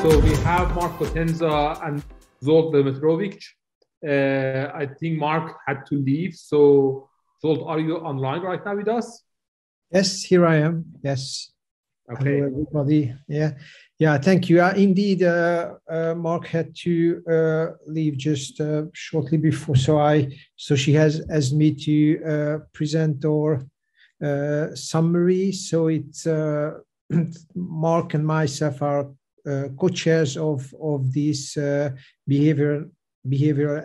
So we have Marc Potenza and Zsolt Demetrovics. I think Marc had to leave. So Zsolt, are you online right now with us? Yes, here I am. Yes. Okay. Hello, everybody. Yeah. Thank you. Indeed, Marc had to leave just shortly before, so she has asked me to present our summary. So it's Marc and myself are co-chairs of this behavioral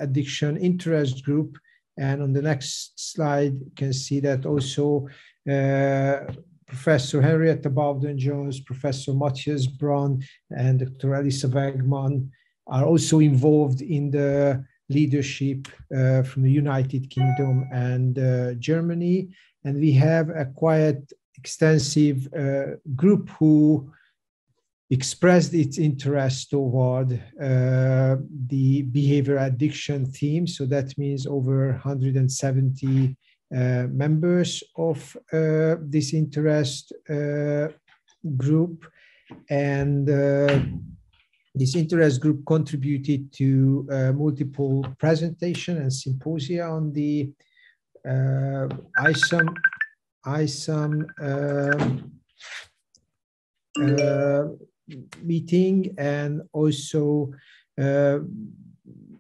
addiction interest group. And on the next slide, you can see that also Professor Henrietta Bowden-Jones, Professor Matthias Braun, and Dr. Elisa Wegman are also involved in the leadership from the United Kingdom and Germany. And we have a quite extensive group who expressed its interest toward the behavioral addiction theme. So that means over 170 members of this interest group. And this interest group contributed to multiple presentations and symposia on the Isam meeting, and also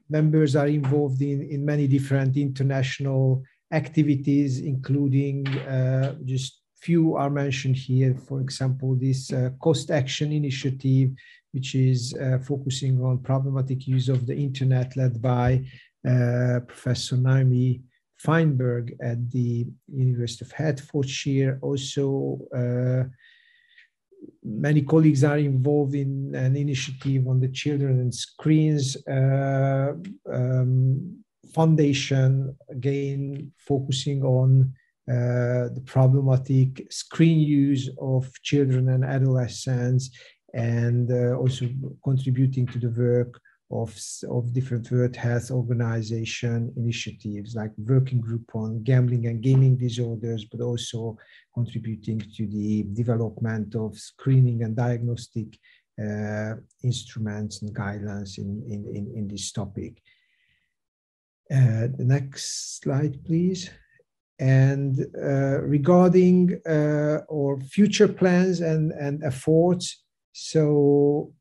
members are involved in many different international activities, including just few are mentioned here. For example, this Cost Action Initiative, which is focusing on problematic use of the internet, led by Professor Naomi Feinberg at the University of Hertfordshire. Also, many colleagues are involved in an initiative on the Children and Screens Foundation, again focusing on the problematic screen use of children and adolescents, and also contributing to the work of different World Health Organization initiatives like Working Group on Gambling and Gaming Disorders, but also contributing to the development of screening and diagnostic instruments and guidelines in this topic. The next slide, please. And regarding our future plans and efforts, so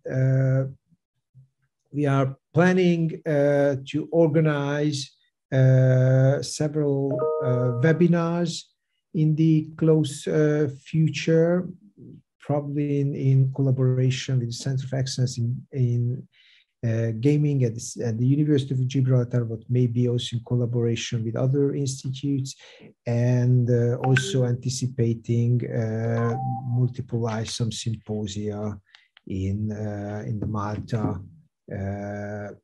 we are planning to organize several webinars in the close future, probably in collaboration with the Center of Excellence in Gaming at the University of Gibraltar, but maybe also in collaboration with other institutes, and also anticipating multiple ISAM symposia in the Malta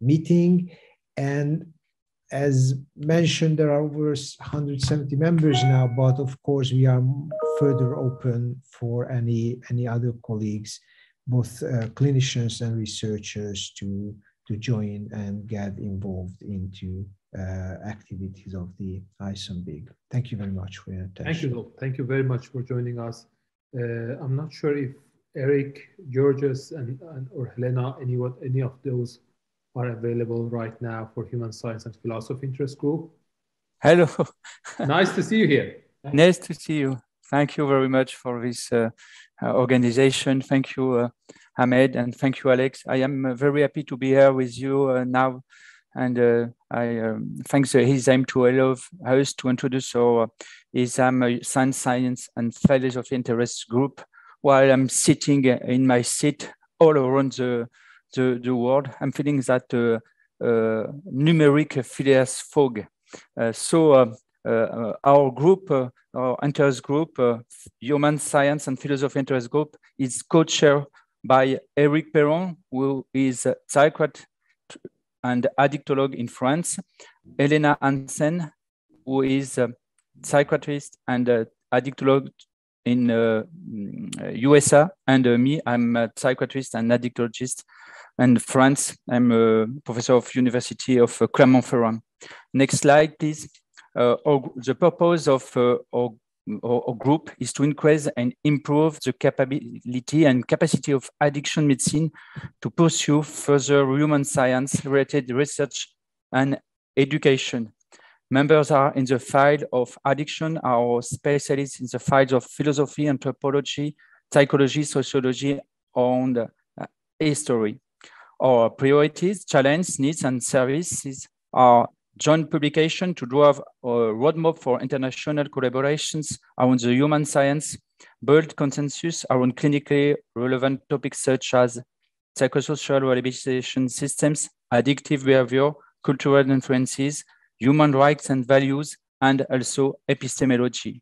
meeting. And as mentioned, there are over 170 members now, but of course we are further open for any other colleagues, both clinicians and researchers, to join and get involved into activities of the ISAM BIG. Thank you very much for your attention. Thank you, Zsolt. Thank you very much for joining us. I'm not sure if Eric, Georges, or Helena, any of those are available right now for Human Science and Philosophy Interest Group. Hello. Nice to see you here. Nice to see you. Thank you very much for this organization. Thank you, Ahmed, and thank you, Alex. I am very happy to be here with you now, and I thanks Isam to allow us to introduce our Isam Science and Philosophy Interest Group, while I'm sitting in my seat all around the world. I'm feeling that numeric Phileas Fogg. Our group, our interest group, Human Science and Philosophy Interest Group, is co-chaired by Eric Peyron, who is a psychiatrist and addictologue in France, Helena Hansen, who is a psychiatrist and addictologue in USA, and me, I'm a psychiatrist and addictologist in France. I'm a professor of University of Clermont-Ferrand. Next slide, please. The purpose of our or group is to increase and improve the capability and capacity of addiction medicine to pursue further human science-related research and education. Members are in the field of addiction, are specialists in the fields of philosophy, anthropology, psychology, sociology, and history. Our priorities, challenges, needs, and services are joint publication to drive a roadmap for international collaborations around the human science, build consensus around clinically relevant topics such as psychosocial rehabilitation systems, addictive behavior, cultural influences, human rights and values, and also epistemology.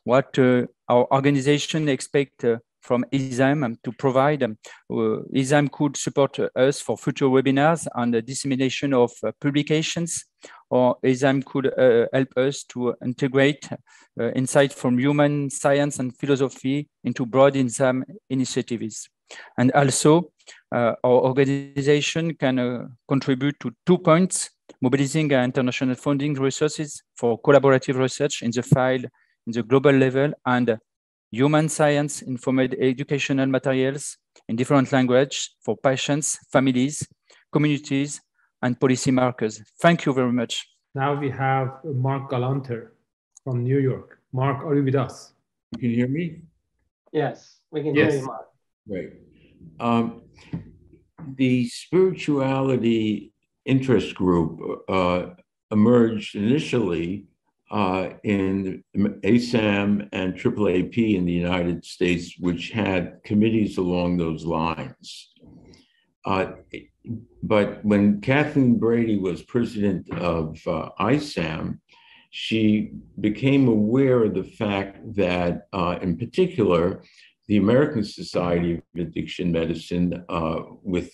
What our organization expects from Isam to provide, Isam could support us for future webinars and the dissemination of publications, or Isam could help us to integrate insight from human science and philosophy into broad Isam initiatives. And also, our organization can contribute to 2 points: mobilizing international funding resources for collaborative research in the field, in the global level, and human science informed educational materials in different languages for patients, families, communities, and policy markers. Thank you very much. Now we have Marc Galanter from New York. Marc, are you with us? You can hear me? Yes, we can hear you, Marc. Great. The spirituality interest group emerged initially in Isam and AAAP in the United States, which had committees along those lines. But when Kathleen Brady was president of Isam, she became aware of the fact that, in particular, the American Society of Addiction Medicine, with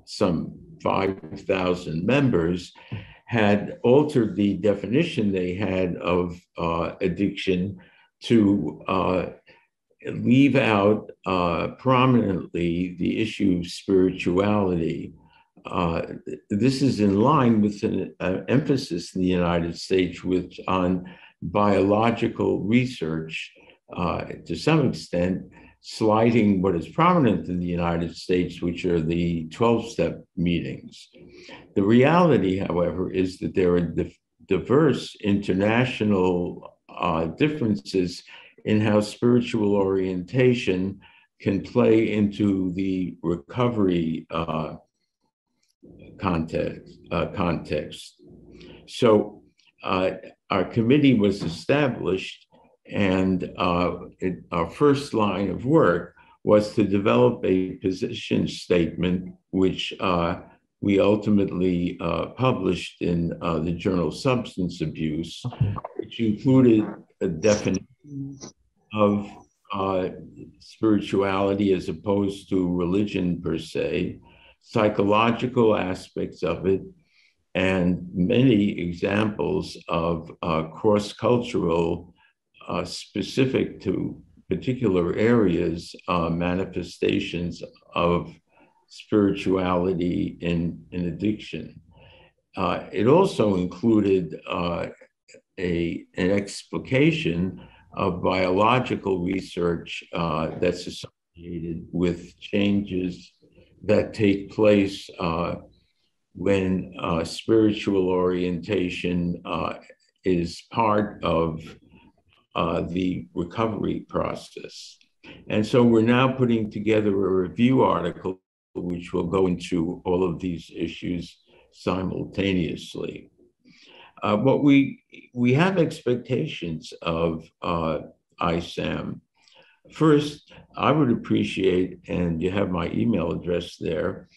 some 5,000 members, had altered the definition they had of addiction to leave out prominently the issue of spirituality. This is in line with an emphasis in the United States on biological research, to some extent, slighting what is prominent in the United States, which are the 12-step meetings. The reality, however, is that there are diverse international differences in how spiritual orientation can play into the recovery context. So our committee was established, and our first line of work was to develop a position statement, which we ultimately published in the journal Substance Abuse, which included a definition of spirituality as opposed to religion per se, psychological aspects of it, and many examples of cross-cultural, specific to particular areas, manifestations of spirituality in addiction. It also included an explication of biological research that's associated with changes that take place when spiritual orientation is part of the recovery process. And so we're now putting together a review article which will go into all of these issues simultaneously. What we have expectations of Isam. First, I would appreciate, and you have my email address there,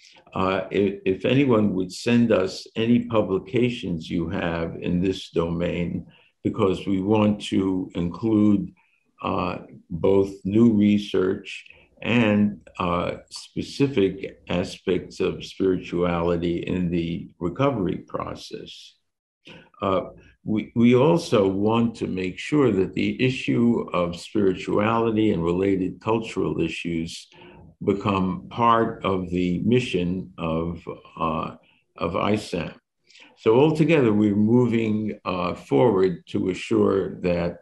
if anyone would send us any publications you have in this domain, because we want to include both new research and specific aspects of spirituality in the recovery process. We also want to make sure that the issue of spirituality and related cultural issues become part of the mission of Isam. So altogether, we're moving forward to assure that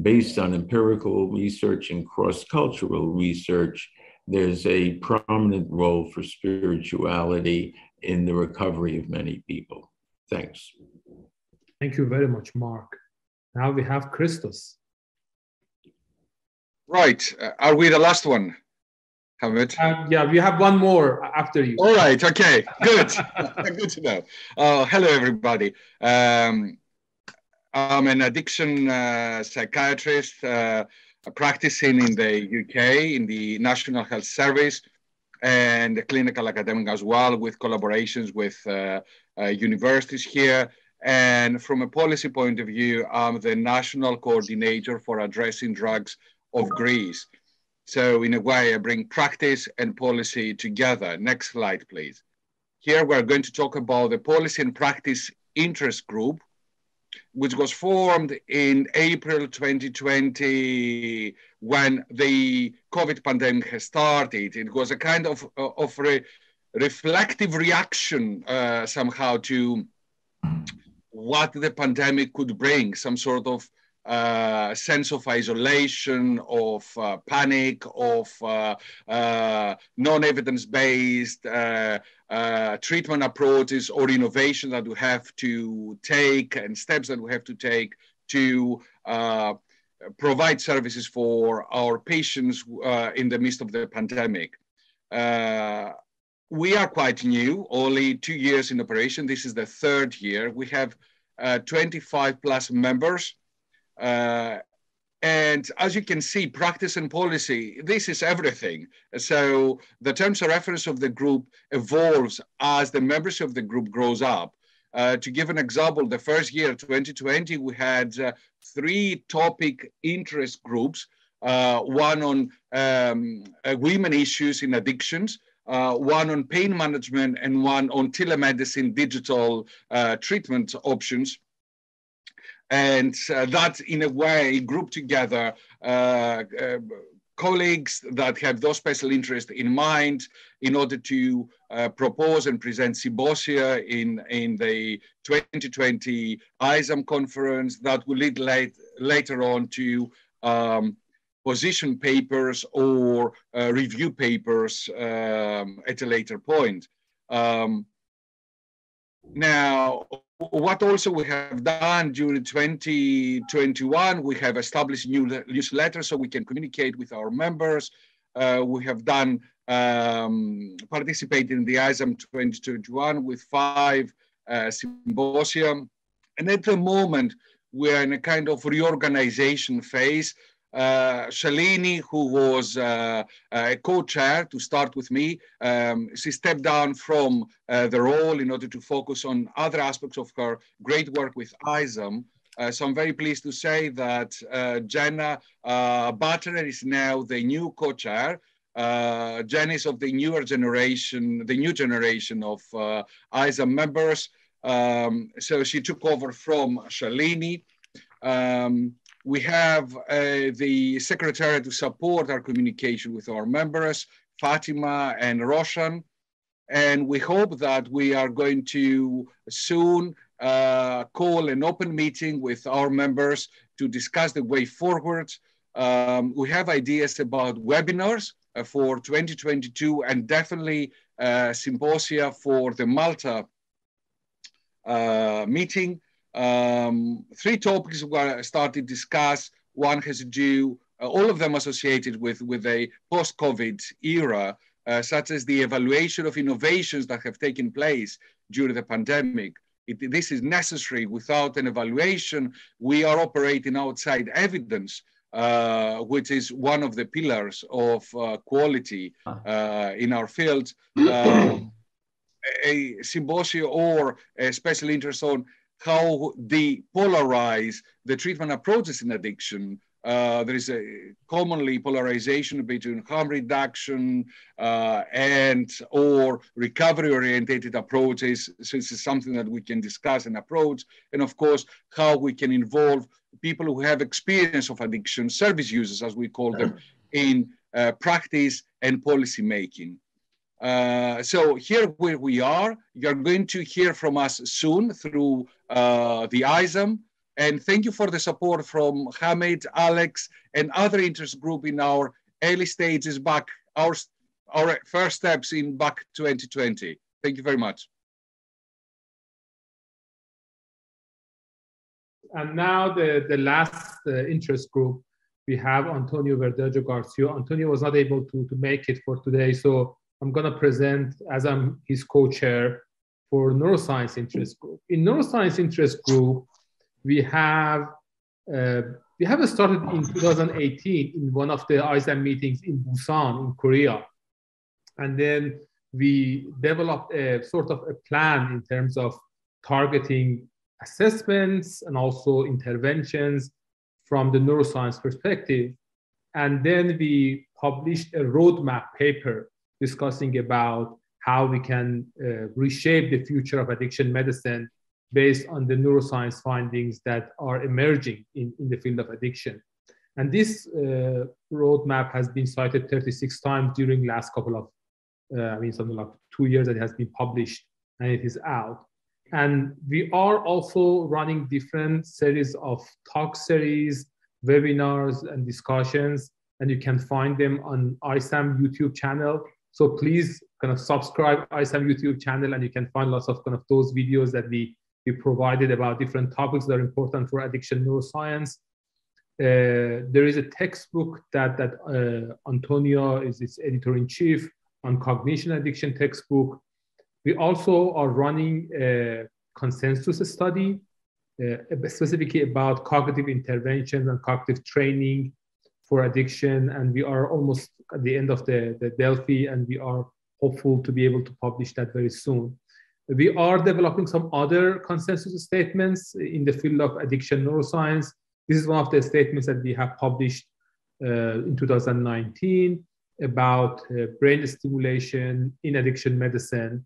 based on empirical research and cross-cultural research, there's a prominent role for spirituality in the recovery of many people. Thanks. Thank you very much, Marc. Now we have Christos. Right. Are we the last one, Hamid? Yeah, we have one more after you. All right. Okay. Good. Good to know. Hello, everybody. I'm an addiction psychiatrist practicing in the UK, in the National Health Service, and a clinical academic as well, with collaborations with universities here. And from a policy point of view, I'm the national coordinator for addressing drugs of Greece. So in a way, I bring practice and policy together. Next slide, please. Here we're going to talk about the policy and practice interest group, which was formed in April 2020 when the COVID pandemic has started. It was a kind of reflective reaction somehow to what the pandemic could bring, some sort of sense of isolation, of panic, of non-evidence-based treatment approaches or innovation that we have to take and steps that we have to take to provide services for our patients in the midst of the pandemic. We are quite new, only 2 years in operation. This is the third year. We have 25 plus members. And as you can see, practice and policy, this is everything. So the terms of reference of the group evolves as the membership of the group grows up. To give an example, the first year, 2020, we had 3 topic interest groups, one on women issues in addictions, one on pain management, and one on telemedicine digital treatment options. And that, in a way, grouped together colleagues that have those special interests in mind in order to propose and present symposia in the 2020 Isam conference that will lead later on to position papers or review papers at a later point. Now, what also we have done during 2021, we have established new newsletters so we can communicate with our members. We have done participated in the Isam 2021 with 5 symposia. And at the moment, we're in a kind of reorganization phase. Shalini, who was a co-chair to start with me, she stepped down from the role in order to focus on other aspects of her great work with Isam. So I'm very pleased to say that Jenna Butler is now the new co-chair. Jenna is of the newer generation, the new generation of Isam members. So she took over from Shalini. We have the secretary to support our communication with our members, Fatima and Roshan. And we hope that we are going to soon call an open meeting with our members to discuss the way forward. We have ideas about webinars for 2022 and definitely symposia for the Malta meeting. 3 topics were started to discuss. One has to do, all of them associated with a post-COVID era, such as the evaluation of innovations that have taken place during the pandemic. This is necessary. Without an evaluation, we are operating outside evidence, which is one of the pillars of quality in our field. A symposium or a special interest on how depolarize the treatment approaches in addiction. There is a commonly polarization between harm reduction and or recovery-oriented approaches. So this is something that we can discuss and approach. And of course, how we can involve people who have experience of addiction, service users, as we call them, in practice and policy making. So here where we are, you're going to hear from us soon through the Isam. And thank you for the support from Hamid, Alex, and other interest group in our early stages back, our first steps in back 2020. Thank you very much. And now the last interest group, we have Antonio Verdejo Garcia. Antonio was not able to make it for today, so I'm going to present, as I'm his co-chair, for Neuroscience Interest Group. In Neuroscience Interest Group, we have started in 2018 in one of the Isam meetings in Busan, in Korea. And then we developed a sort of a plan in terms of targeting assessments and also interventions from the neuroscience perspective. And then we published a roadmap paper discussing about how we can reshape the future of addiction medicine based on the neuroscience findings that are emerging in the field of addiction. And this roadmap has been cited 36 times during the last couple of, something like 2 years that it has been published and it is out. And we are also running different series of talk series, webinars, and discussions, and you can find them on Isam YouTube channel. So please kind of subscribe Isam YouTube channel, and you can find lots of kind of those videos that we provided about different topics that are important for addiction neuroscience. There is a textbook that Antonio is its editor-in-chief on cognition addiction textbook. We also are running a consensus study, specifically about cognitive interventions and cognitive training for addiction. And we are almost at the end of the Delphi, and we are hopeful to be able to publish that very soon. We are developing some other consensus statements in the field of addiction neuroscience. This is one of the statements that we have published in 2019 about brain stimulation in addiction medicine.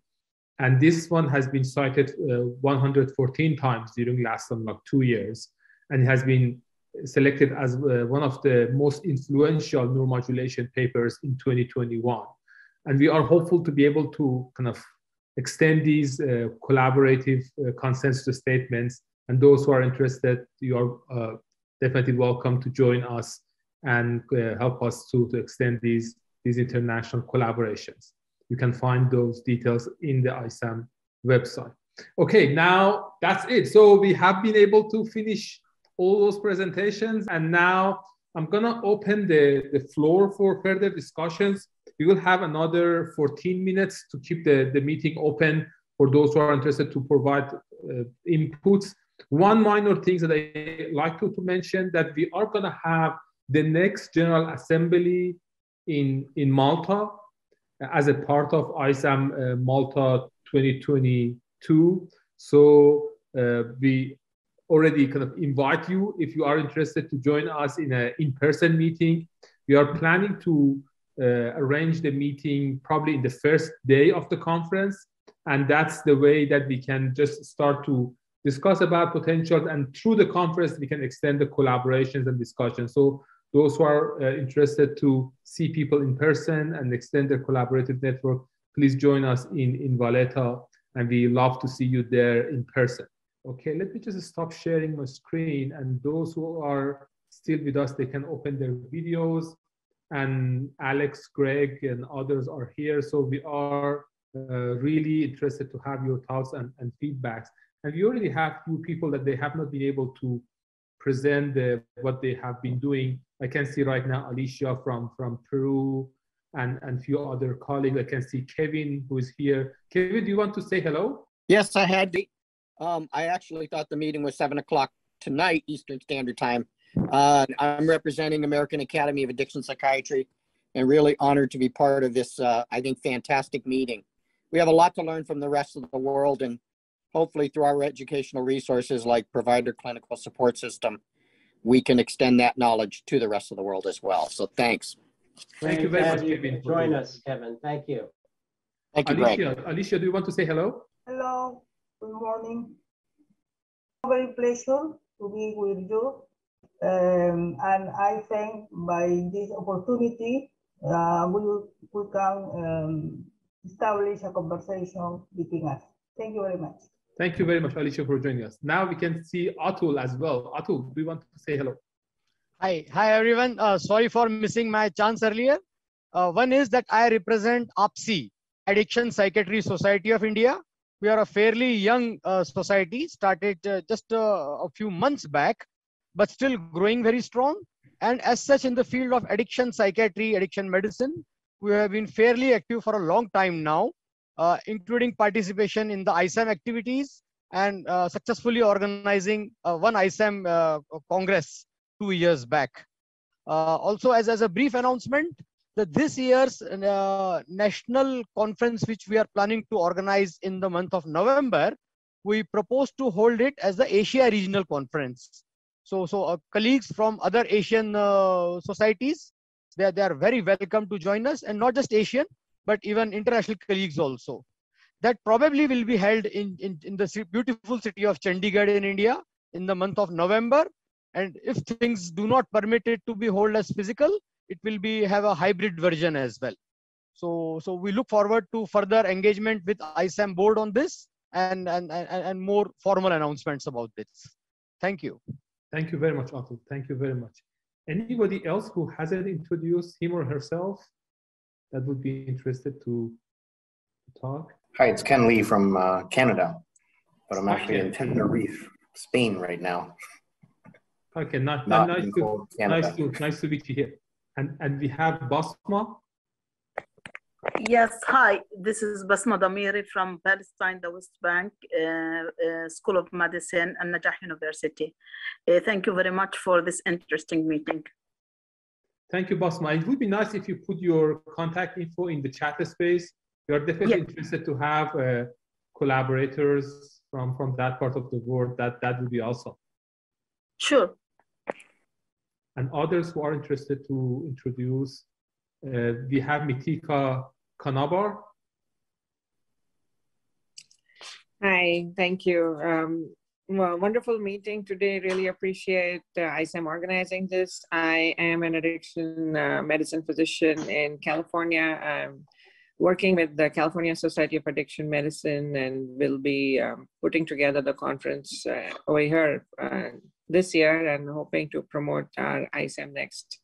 And this one has been cited 114 times during the last 2 years, and has been selected as one of the most influential neuromodulation papers in 2021. And we are hopeful to be able to kind of extend these collaborative consensus statements. And those who are interested, you are definitely welcome to join us and help us to extend these international collaborations. You can find those details in the Isam website. Okay, now that's it. So we have been able to finish all those presentations, and now I'm gonna open the floor for further discussions. We will have another 14 minutes to keep the meeting open for those who are interested to provide inputs. One minor thing that I like to mention, that we are gonna have the next General Assembly in Malta as a part of Isam Malta 2022. So we already kind of invite you if you are interested to join us in an in-person meeting. We are planning to arrange the meeting probably in the first day of the conference. And that's the way that we can just start to discuss about potentials. And through the conference, we can extend the collaborations and discussions. So those who are interested to see people in person and extend their collaborative network, please join us in Valletta, and we love to see you there in person. Okay, let me just stop sharing my screen, and those who are still with us, they can open their videos, and Alex, Greg, and others are here. So we are really interested to have your thoughts and feedbacks. And we already have few people that they have not been able to present what they have been doing. I can see right now Alicia from Peru and few other colleagues. I can see Kevin, who is here. Kevin, do you want to say hello? Yes, I had to. I actually thought the meeting was 7 o'clock tonight, Eastern Standard Time. I'm representing American Academy of Addiction Psychiatry, and really honored to be part of this, I think, fantastic meeting. We have a lot to learn from the rest of the world, and hopefully through our educational resources like Provider Clinical Support System, we can extend that knowledge to the rest of the world as well. So thanks. Thank you very much, Kevin. Join us, Kevin. Thank you. Thank you, Alicia, Greg. Alicia, do you want to say hello? Hello, good morning. Very pleasure to be with you. And I think by this opportunity, we can establish a conversation between us. Thank you very much. Thank you very much, Alicia, for joining us. Now we can see Atul as well. Atul, do you want to say hello? Hi everyone. Sorry for missing my chance earlier. One is that I represent AddiPsy, Addiction Psychiatry Society of India. We are a fairly young society, started just a few months back, but still growing very strong. And as such, in the field of addiction psychiatry, addiction medicine, we have been fairly active for a long time now, including participation in the Isam activities and successfully organizing one Isam Congress 2 years back. Also, as a brief announcement, that this year's national conference, which we are planning to organize in the month of November, we propose to hold it as the Asia Regional Conference. So colleagues from other Asian societies, they are very welcome to join us, and not just Asian, but even international colleagues also. That probably will be held in the beautiful city of Chandigarh in India in the month of November. And if things do not permit it to be held as physical, it will have a hybrid version as well. So we look forward to further engagement with ISAM board on this and more formal announcements about this. Thank you. Thank you very much, Atul. Thank you very much. Anybody else who hasn't introduced him or herself that would be interested to talk? Hi, it's Ken Lee from Canada, but I'm actually in Tenerife, Spain right now. Okay, nice to meet you here. And we have Basma. Yes, hi. This is Basma Damiri from Palestine, the West Bank, School of Medicine and Najah University. Thank you very much for this interesting meeting. Thank you, Basma. It would be nice if you put your contact info in the chat space. We are definitely interested to have collaborators from that part of the world. That would be awesome. Sure. And others who are interested to introduce, we have Mitika Kanabar. Hi, thank you. Well, wonderful meeting today. Really appreciate ISAM organizing this. I am an addiction medicine physician in California. I'm working with the California Society of Addiction Medicine and will be putting together the conference over here this year and hoping to promote our ISAM Next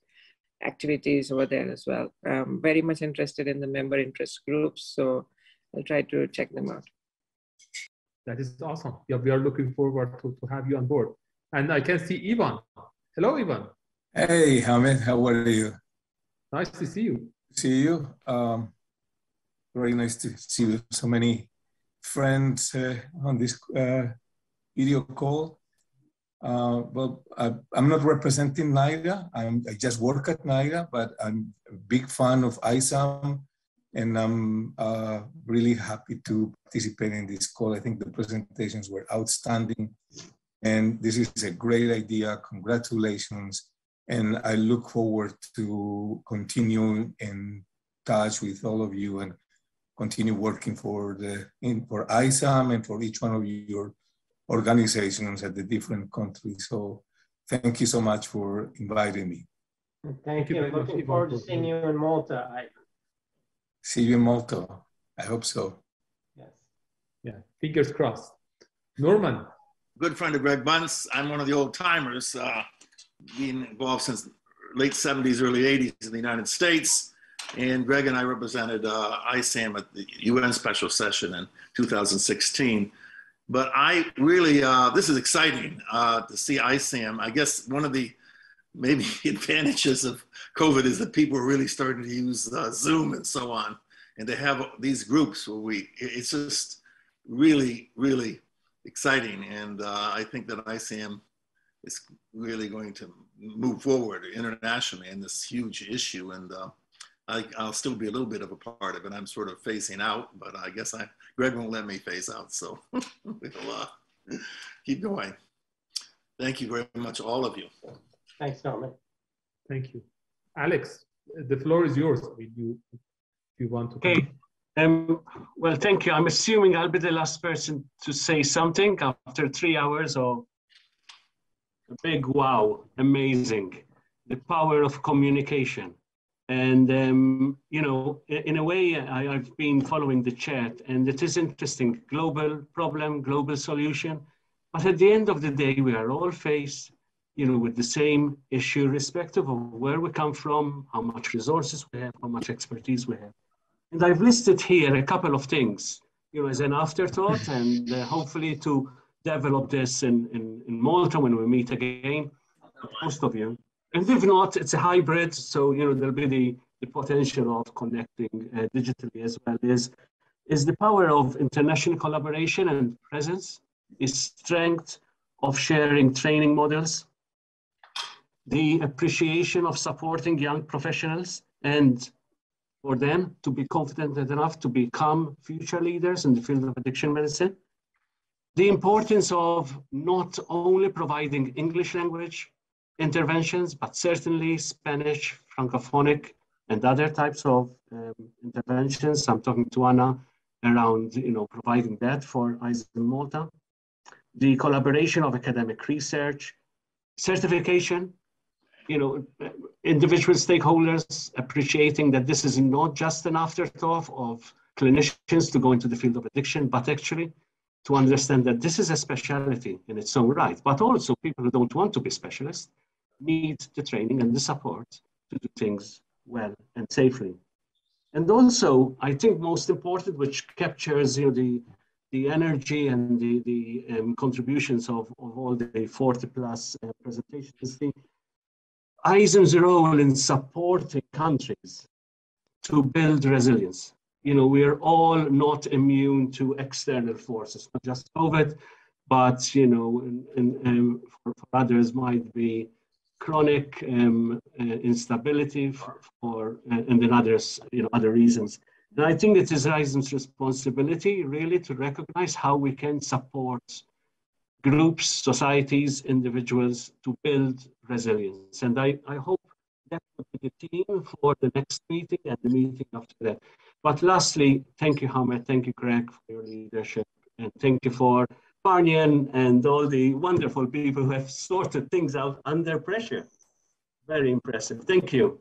activities over there as well. Very much interested in the member interest groups, so I'll try to check them out. That is awesome. Yeah, we are looking forward to have you on board. And I can see Ivan. Hello, Ivan. Hey, Hamid, how are you? Nice to see you. See you. Very nice to see so many friends on this video call. Well, I'm not representing NIDA. I just work at NIDA, but I'm a big fan of ISAM, and I'm really happy to participate in this call. I think the presentations were outstanding, and this is a great idea. Congratulations, and I look forward to continue in touch with all of you and continue working for ISAM and for each one of your organizations at the different countries. So thank you so much for inviting me. Thank you. Looking forward to seeing you in Malta. See you in Malta. I hope so. Yes. Yeah, fingers crossed. Norman. Good friend of Greg Bunce. I'm one of the old timers, being involved since late 70s, early 80s in the United States. And Greg and I represented ISAM at the UN Special Session in 2016. But I really, this is exciting to see ISAM. I guess one of the maybe advantages of COVID is that people are really starting to use Zoom and so on. And to have these groups where it's just really, really exciting. And I think that ISAM is really going to move forward internationally in this huge issue. And I'll still be a little bit of a part of it. I'm sort of phasing out, but I guess Greg won't let me phase out, so we'll keep going. Thank you very much, all of you. Thanks, Norman. Thank you. Alex, the floor is yours. If you want to. Okay. Well, thank you. I'm assuming I'll be the last person to say something after 3 hours of a big wow, amazing. The power of communication. And, you know, in a way, I've been following the chat, and it is interesting, global problem, global solution. But at the end of the day, we are all faced, you know, with the same issue, irrespective of where we come from, how much resources we have, how much expertise we have. And I've listed here a couple of things, you know, as an afterthought, and hopefully to develop this in Malta when we meet again, most of you. And if not, it's a hybrid, so, you know, there'll be the potential of connecting digitally as well. Is the power of international collaboration and presence, is strength of sharing training models, the appreciation of supporting young professionals and for them to be confident enough to become future leaders in the field of addiction medicine, the importance of not only providing English language interventions, but certainly Spanish, Francophonic, and other types of interventions. I'm talking to Anna around, you know, providing that for Isam Malta. The collaboration of academic research, certification, you know, individual stakeholders appreciating that this is not just an afterthought of clinicians to go into the field of addiction, but actually to understand that this is a specialty in its own right, but also people who don't want to be specialists need the training and the support to do things well and safely. And also, I think most important, which captures, you know, the energy and the contributions of all the 40 plus presentations, is the Isam's role in supporting countries to build resilience. You know, we are all not immune to external forces, not just COVID, but, you know, for others might be chronic instability and then others, you know, other reasons. And I think it is Isam's responsibility really to recognize how we can support groups, societies, individuals to build resilience. And I hope that would be the theme for the next meeting and the meeting after that. But lastly, thank you, Hamid, thank you, Greg, for your leadership, and thank you for Barnian and all the wonderful people who have sorted things out under pressure. Very impressive. Thank you.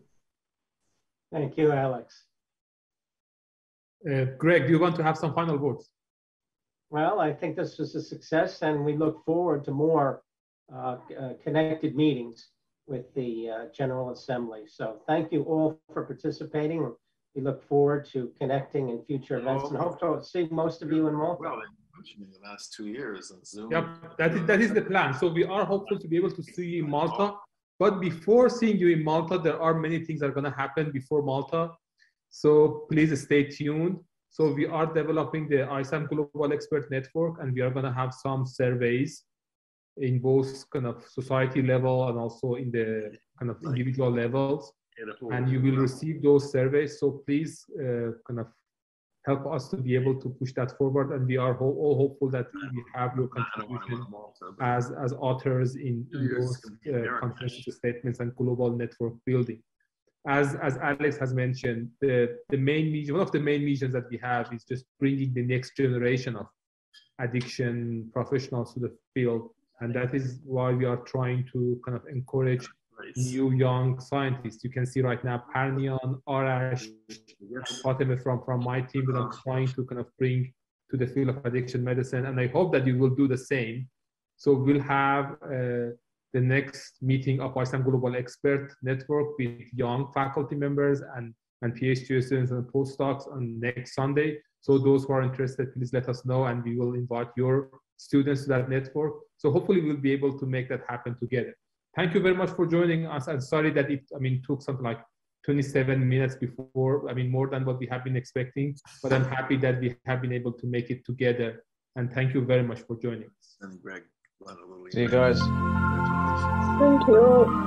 Thank you, Alex. Greg, do you want to have some final words? Well, I think this was a success, and we look forward to more connected meetings with the General Assembly. So thank you all for participating. We look forward to connecting in future events and hope to see most of you in Malta. Well, in the last 2 years on Zoom. Yep, that is the plan. So we are hopeful to be able to see you in Malta. But before seeing you in Malta, there are many things that are going to happen before Malta. So please stay tuned. So we are developing the Isam Global Expert Network, and we are going to have some surveys in both kind of society level and also in the kind of individual levels. And you will receive those surveys. So please kind of help us to be able to push that forward. And we are all hopeful that we have your contribution as authors in those consensus statements and global network building. As Alex has mentioned, the main mission, one of the main missions that we have is just bringing the next generation of addiction professionals to the field. And that is why we are trying to kind of encourage new young scientists. You can see right now, Parnian, Arash, Fatima from my team that I'm trying to kind of bring to the field of addiction medicine. And I hope that you will do the same. So we'll have the next meeting of Isam Global Expert Network with young faculty members and PhD students and postdocs on next Sunday. So those who are interested, please let us know, and we will invite your students to that network. So hopefully we'll be able to make that happen together. Thank you very much for joining us. I'm sorry that it, took something like 27 minutes before, more than what we have been expecting, but I'm happy that we have been able to make it together. And thank you very much for joining us. And Greg, see you guys. Thank you.